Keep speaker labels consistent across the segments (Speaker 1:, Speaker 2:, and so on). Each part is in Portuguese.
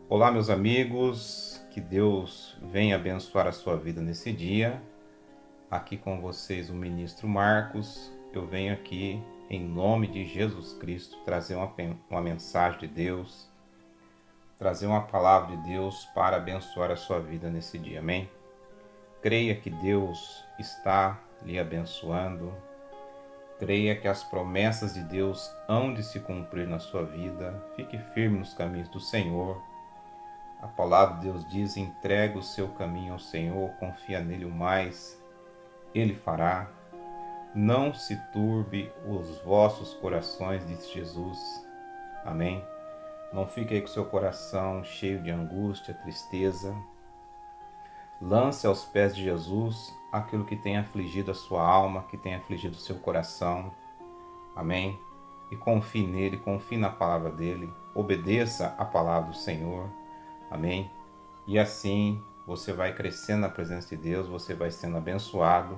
Speaker 1: Olá, meus amigos, que Deus venha abençoar a sua vida nesse dia. Aqui com vocês o ministro Marcos. Eu venho aqui em nome de Jesus Cristo trazer uma mensagem de Deus, trazer uma palavra de Deus para abençoar a sua vida nesse dia, amém? Creia que Deus está lhe abençoando, creia que as promessas de Deus hão de se cumprir na sua vida, fique firme nos caminhos do Senhor. A palavra de Deus diz: entrega o seu caminho ao Senhor, confia nele o mais, ele fará. Não se turbe os vossos corações, disse Jesus. Amém? Não fique aí com o seu coração cheio de angústia, tristeza. Lance aos pés de Jesus aquilo que tem afligido a sua alma, que tem afligido o seu coração. Amém? E confie nele, confie na palavra dele. Obedeça a palavra do Senhor. Amém? E assim você vai crescendo na presença de Deus, você vai sendo abençoado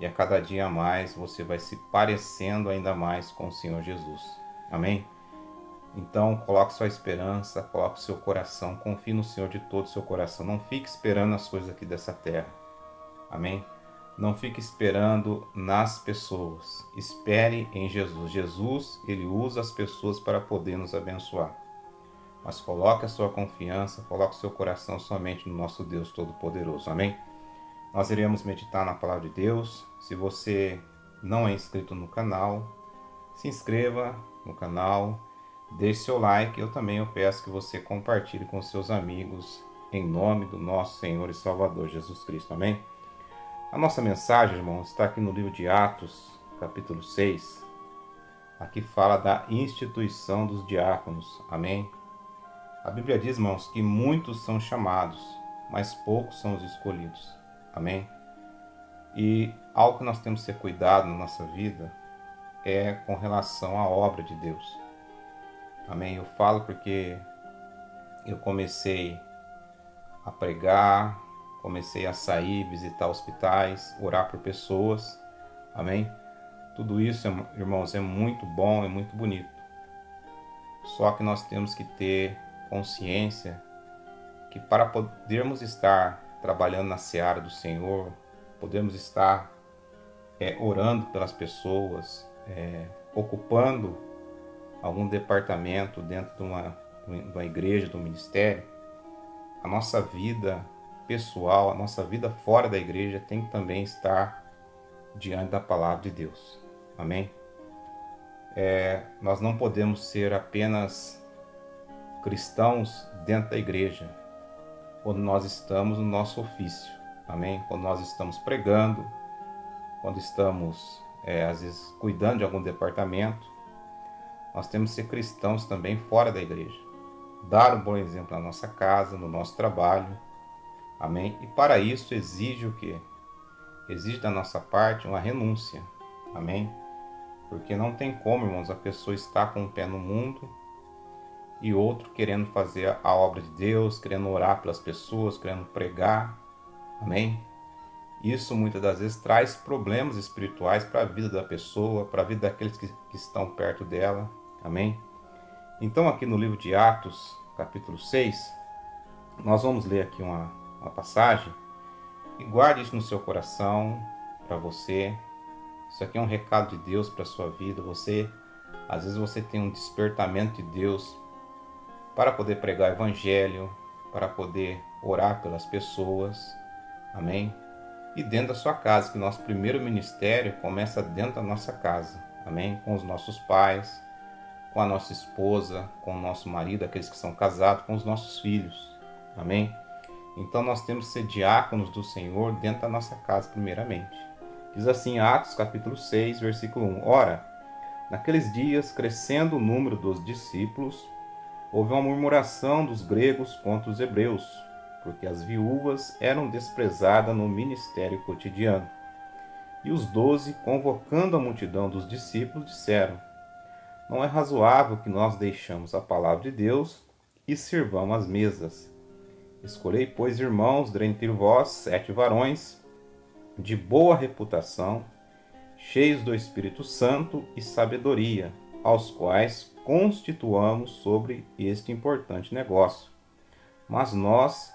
Speaker 1: e a cada dia mais você vai se parecendo ainda mais com o Senhor Jesus. Amém? Então coloque sua esperança, coloque seu coração, confie no Senhor de todo o seu coração. Não fique esperando as coisas aqui dessa terra. Amém? Não fique esperando nas pessoas. Espere em Jesus. Jesus, ele usa as pessoas para poder nos abençoar. Mas coloque a sua confiança, coloque o seu coração somente no nosso Deus Todo-Poderoso. Amém? Nós iremos meditar na Palavra de Deus. Se você não é inscrito no canal, se inscreva no canal, deixe seu like. Eu peço que você compartilhe com seus amigos, em nome do nosso Senhor e Salvador Jesus Cristo. Amém? A nossa mensagem, irmãos, está aqui no livro de Atos, capítulo 6. Aqui fala da instituição dos diáconos. Amém? A Bíblia diz, irmãos, que muitos são chamados, mas poucos são os escolhidos. Amém? E algo que nós temos que ter cuidado na nossa vida é com relação à obra de Deus. Amém? Eu falo porque eu comecei a pregar, comecei a sair, visitar hospitais, orar por pessoas. Amém? Tudo isso, irmãos, é muito bom, é muito bonito. Só que nós temos que ter consciência que para podermos estar trabalhando na seara do Senhor, podemos estar orando pelas pessoas, ocupando algum departamento dentro de uma igreja, de um ministério, a nossa vida pessoal, a nossa vida fora da igreja tem que também estar diante da palavra de Deus. Amém? Nós não podemos ser apenas cristãos dentro da igreja, quando nós estamos no nosso ofício. Amém? Quando nós estamos pregando, quando estamos, às vezes, cuidando de algum departamento, nós temos que ser cristãos também fora da igreja. Dar um bom exemplo na nossa casa, no nosso trabalho. Amém? E para isso exige o quê? Exige da nossa parte uma renúncia. Amém? Porque não tem como, irmãos, a pessoa estar com um pé no mundo e outro querendo fazer a obra de Deus, querendo orar pelas pessoas, querendo pregar. Amém? Isso muitas das vezes traz problemas espirituais para a vida da pessoa, para a vida daqueles que estão perto dela. Amém? Então aqui no livro de Atos, capítulo 6, nós vamos ler aqui uma passagem e guarde isso no seu coração, para você. Isso aqui é um recado de Deus para a sua vida. Às vezes você tem um despertamento de Deus para poder pregar o evangelho, para poder orar pelas pessoas. Amém? E dentro da sua casa, que nosso primeiro ministério começa dentro da nossa casa. Amém? Com os nossos pais, com a nossa esposa, com o nosso marido, aqueles que são casados, com os nossos filhos. Amém? Então nós temos que ser diáconos do Senhor dentro da nossa casa primeiramente. Diz assim Atos capítulo 6, versículo 1. Ora, naqueles dias, crescendo o número dos discípulos, houve uma murmuração dos gregos contra os hebreus, porque as viúvas eram desprezadas no ministério cotidiano. E os 12, convocando a multidão dos discípulos, disseram: não é razoável que nós deixemos a palavra de Deus e sirvamos as mesas. Escolhei, pois, irmãos, dentre vós 7 varões de boa reputação, cheios do Espírito Santo e sabedoria, aos quais constituamos sobre este importante negócio. mas nós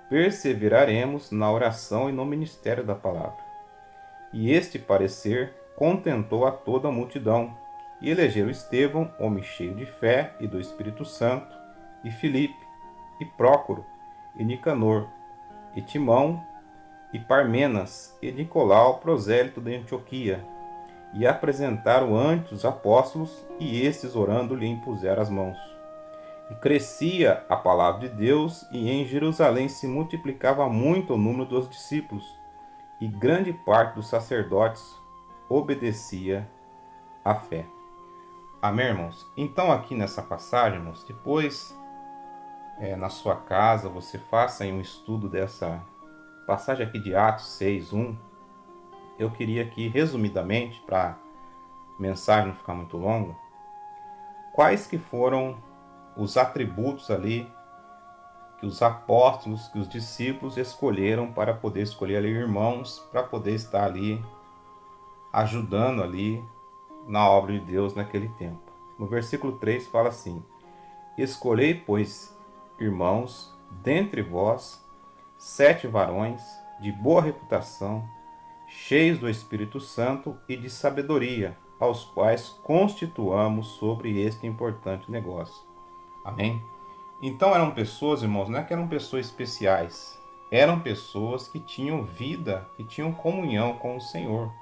Speaker 1: perseveraremos na oração e no ministério da palavra. E este parecer contentou a toda a multidão, e elegeram Estevão, homem cheio de fé e do Espírito Santo, e Filipe, e Prócoro, e Nicanor, e Timão, e Parmenas, e Nicolau, prosélito de Antioquia, e apresentaram ante os apóstolos, e estes, orando, lhe impuseram as mãos. E crescia a palavra de Deus, e em Jerusalém se multiplicava muito o número dos discípulos, e grande parte dos sacerdotes obedecia à fé. Amém, irmãos? Então, aqui nessa passagem, irmãos, depois, na sua casa, você faça um estudo dessa passagem aqui de Atos 6:1. Eu queria aqui, resumidamente, para a mensagem não ficar muito longa, quais que foram os atributos ali que os apóstolos, que os discípulos escolheram para poder escolher ali irmãos, para poder estar ali ajudando ali na obra de Deus naquele tempo. No versículo 3 fala assim: escolhei, pois, irmãos, dentre vós, 7 varões de boa reputação, cheios do Espírito Santo e de sabedoria, aos quais constituamos sobre este importante negócio. Amém? Então eram pessoas, irmãos, não é que eram pessoas especiais, eram pessoas que tinham vida, que tinham comunhão com o Senhor.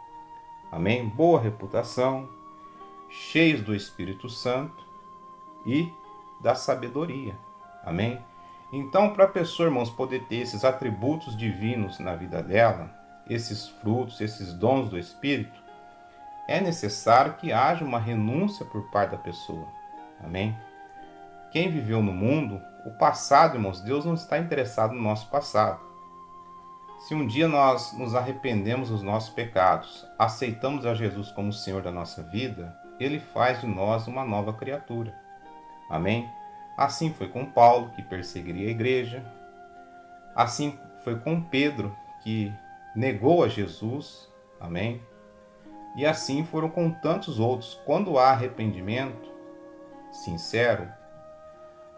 Speaker 1: Amém? Boa reputação, cheios do Espírito Santo e da sabedoria. Amém? Então, para a pessoa, irmãos, poder ter esses atributos divinos na vida dela, esses frutos, esses dons do Espírito, é necessário que haja uma renúncia por parte da pessoa. Amém? Quem viveu no mundo, o passado, irmãos, Deus não está interessado no nosso passado. Se um dia nós nos arrependemos dos nossos pecados, aceitamos a Jesus como o Senhor da nossa vida, Ele faz de nós uma nova criatura. Amém? Assim foi com Paulo, que perseguiria a igreja. Assim foi com Pedro, que negou a Jesus. Amém? E assim foram com tantos outros. Quando há arrependimento sincero,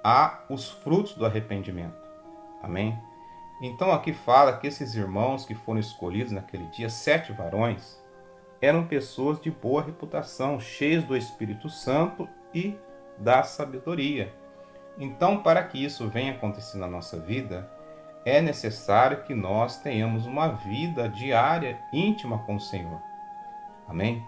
Speaker 1: há os frutos do arrependimento. Amém? Então aqui fala que esses irmãos que foram escolhidos naquele dia, 7 varões, eram pessoas de boa reputação, cheios do Espírito Santo e da sabedoria. Então, para que isso venha acontecer na nossa vida, é necessário que nós tenhamos uma vida diária íntima com o Senhor. Amém?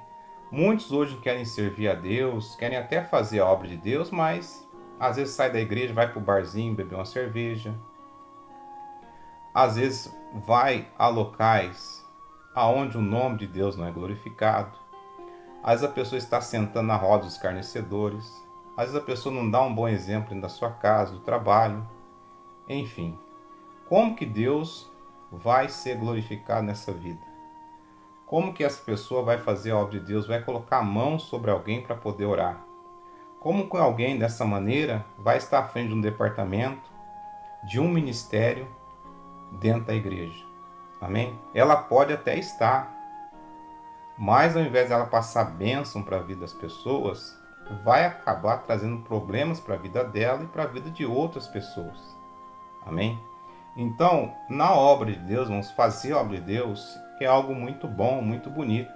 Speaker 1: Muitos hoje querem servir a Deus, querem até fazer a obra de Deus, mas às vezes sai da igreja, vai para o barzinho beber uma cerveja. Às vezes vai a locais aonde o nome de Deus não é glorificado. Às vezes a pessoa está sentando na roda dos escarnecedores. Às vezes a pessoa não dá um bom exemplo dentro da sua casa, do trabalho. Enfim, como que Deus vai ser glorificado nessa vida? Como que essa pessoa vai fazer a obra de Deus? Vai colocar a mão sobre alguém para poder orar? Como que alguém dessa maneira vai estar à frente de um departamento, de um ministério dentro da igreja? Amém? Ela pode até estar, mas ao invés dela passar bênção para a vida das pessoas, vai acabar trazendo problemas para a vida dela e para a vida de outras pessoas. Amém? Então, na obra de Deus, vamos fazer a obra de Deus, que é algo muito bom, muito bonito.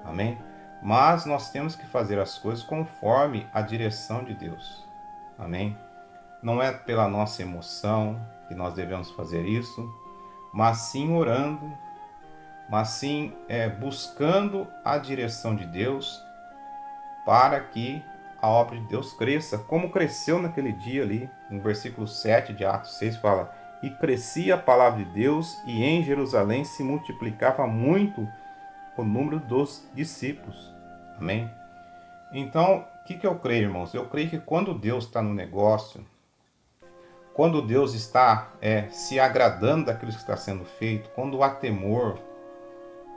Speaker 1: Amém? Mas nós temos que fazer as coisas conforme a direção de Deus. Amém? Não é pela nossa emoção que nós devemos fazer isso, mas sim orando, mas sim buscando a direção de Deus para que a obra de Deus cresça, como cresceu naquele dia ali, no versículo 7 de Atos 6 fala: e crescia a palavra de Deus, e em Jerusalém se multiplicava muito o número dos discípulos. Amém? Então, o que eu creio, irmãos? Eu creio que quando Deus está no negócio, quando Deus está se agradando daquilo que está sendo feito, quando há temor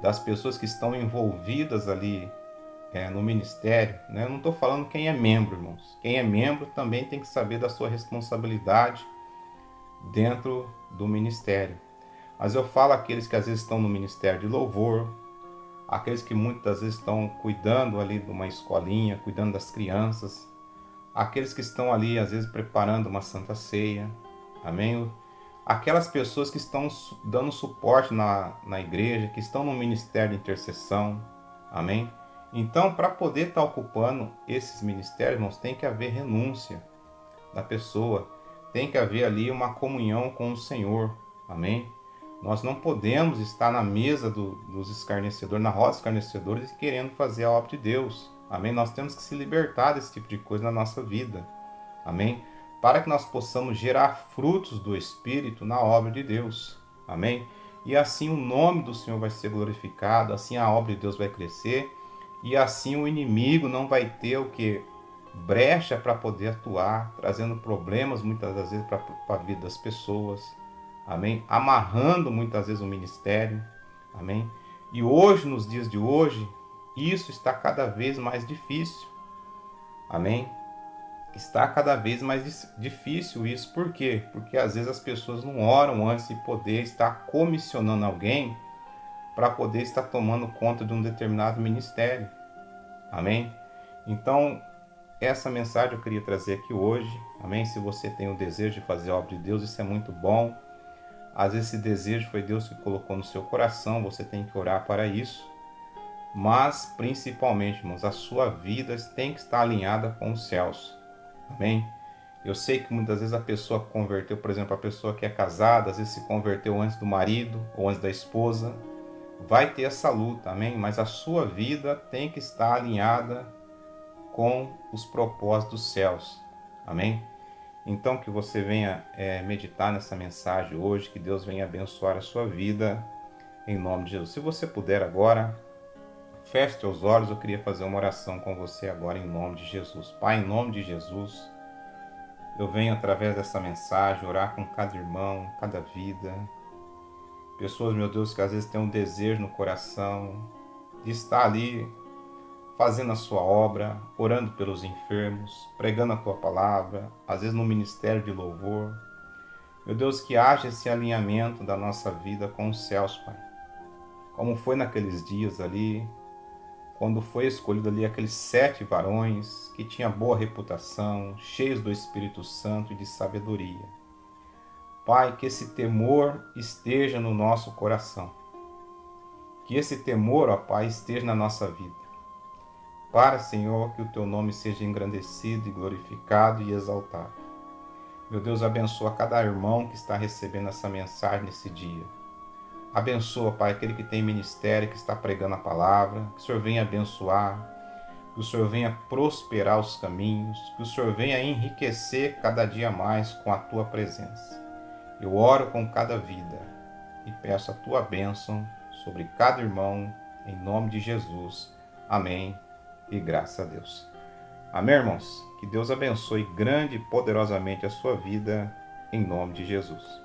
Speaker 1: das pessoas que estão envolvidas ali no ministério, né? Eu não estou falando quem é membro, irmãos. Quem é membro também tem que saber da sua responsabilidade dentro do ministério. Mas eu falo aqueles que às vezes estão no ministério de louvor, aqueles que muitas vezes estão cuidando ali de uma escolinha, cuidando das crianças, aqueles que estão ali às vezes preparando uma santa ceia, Amém? Aquelas pessoas que estão dando suporte na igreja, que estão no ministério de intercessão. Amém? Então, para poder estar ocupando esses ministérios, irmãos, tem que haver renúncia da pessoa. Tem que haver ali uma comunhão com o Senhor. Amém? Nós não podemos estar na mesa dos escarnecedores, na roda dos escarnecedores, querendo fazer a obra de Deus. Amém? Nós temos que se libertar desse tipo de coisa na nossa vida. Amém? Para que nós possamos gerar frutos do Espírito na obra de Deus. Amém? E assim o nome do Senhor vai ser glorificado, assim a obra de Deus vai crescer, e assim o inimigo não vai ter o que? Brecha para poder atuar, trazendo problemas muitas das vezes para a vida das pessoas. Amém? Amarrando muitas vezes o ministério. Amém? E hoje, nos dias de hoje, isso está cada vez mais difícil. Amém? Está cada vez mais difícil isso. Por quê? Porque às vezes as pessoas não oram antes de poder estar comissionando alguém para poder estar tomando conta de um determinado ministério. Amém? Então, essa mensagem eu queria trazer aqui hoje. Amém? Se você tem o desejo de fazer a obra de Deus, isso é muito bom. Às vezes esse desejo foi Deus que colocou no seu coração, você tem que orar para isso. Mas, principalmente, irmãos, a sua vida tem que estar alinhada com os céus. Amém? Eu sei que muitas vezes a pessoa converteu, por exemplo, a pessoa que é casada, às vezes se converteu antes do marido ou antes da esposa. Vai ter essa luta, amém? Mas a sua vida tem que estar alinhada com os propósitos dos céus. Amém? Então que você venha meditar nessa mensagem hoje, que Deus venha abençoar a sua vida, em nome de Jesus. Se você puder agora, feche seus olhos, eu queria fazer uma oração com você agora, em nome de Jesus. Pai, em nome de Jesus, eu venho através dessa mensagem orar com cada irmão, cada vida. Pessoas, meu Deus, que às vezes têm um desejo no coração de estar ali fazendo a sua obra, orando pelos enfermos, pregando a tua palavra, às vezes no ministério de louvor. Meu Deus, que haja esse alinhamento da nossa vida com os céus, Pai. Como foi naqueles dias ali, quando foi escolhido ali aqueles 7 varões que tinham boa reputação, cheios do Espírito Santo e de sabedoria. Pai, que esse temor esteja no nosso coração. Que esse temor, ó Pai, esteja na nossa vida. Para, Senhor, que o Teu nome seja engrandecido e glorificado e exaltado. Meu Deus, abençoa cada irmão que está recebendo essa mensagem nesse dia. Abençoa, Pai, aquele que tem ministério, que está pregando a palavra. Que o Senhor venha abençoar, que o Senhor venha prosperar os caminhos, que o Senhor venha enriquecer cada dia mais com a Tua presença. Eu oro com cada vida e peço a Tua bênção sobre cada irmão, em nome de Jesus. Amém e graças a Deus. Amém, irmãos? Que Deus abençoe grande e poderosamente a sua vida, em nome de Jesus.